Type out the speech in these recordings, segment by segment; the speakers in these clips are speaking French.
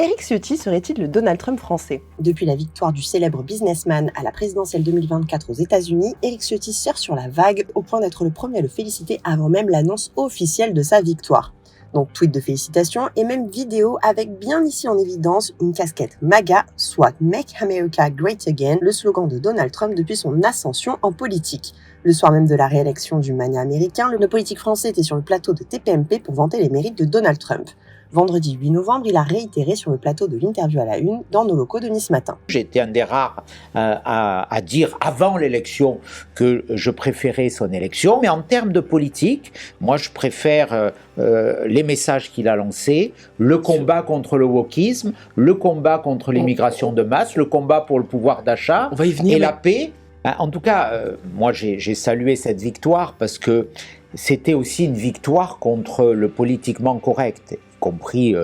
Éric Ciotti serait-il le Donald Trump français ? Depuis la victoire du célèbre businessman à la présidentielle 2024 aux États-Unis, Éric Ciotti surfe sur la vague au point d'être le premier à le féliciter avant même l'annonce officielle de sa victoire. Donc tweet de félicitations et même vidéo avec bien ici en évidence une casquette MAGA, soit Make America Great Again, le slogan de Donald Trump depuis son ascension en politique. Le soir même de la réélection du mania américain, le politique français était sur le plateau de TPMP pour vanter les mérites de Donald Trump. Vendredi 8 novembre, il a réitéré sur le plateau de l'Interview à la Une dans nos locaux de Nice Matin. J'ai été un des rares à dire avant l'élection que je préférais son élection, mais en termes de politique, moi je préfère les messages qu'il a lancés, le combat contre le wokisme, le combat contre l'immigration de masse, le combat pour le pouvoir d'achat et la paix. En tout cas, moi j'ai salué cette victoire parce que c'était aussi une victoire contre le politiquement correct, compris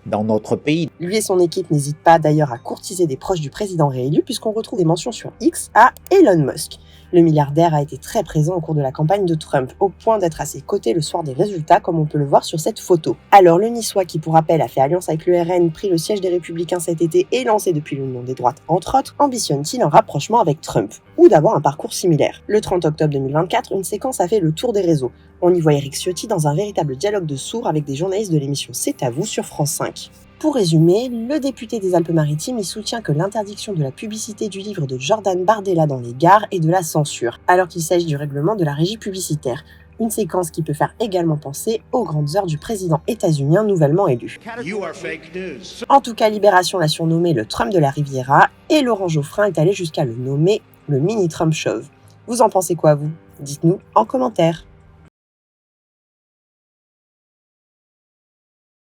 dans notre pays. Lui et son équipe n'hésitent pas d'ailleurs à courtiser des proches du président réélu puisqu'on retrouve des mentions sur X à Elon Musk. Le milliardaire a été très présent au cours de la campagne de Trump, au point d'être à ses côtés le soir des résultats comme on peut le voir sur cette photo. Alors le Niçois qui pour rappel a fait alliance avec le RN, pris le siège des Républicains cet été et lancé depuis l'Union des droites entre autres, ambitionne-t-il un rapprochement avec Trump ou d'avoir un parcours similaire? Le 30 octobre 2024, une séquence a fait le tour des réseaux. On y voit Éric Ciotti dans un véritable dialogue de sourds avec des journalistes de l'émission C'est à vous sur France 5. Pour résumer, le député des Alpes-Maritimes y soutient que l'interdiction de la publicité du livre de Jordan Bardella dans les gares est de la censure, alors qu'il s'agit du règlement de la régie publicitaire. Une séquence qui peut faire également penser aux grandes heures du président états-unien nouvellement élu. En tout cas, Libération l'a surnommé le Trump de la Riviera et Laurent Geoffrin est allé jusqu'à le nommer le mini-Trump chauve. Vous en pensez quoi, vous ? Dites-nous en commentaire.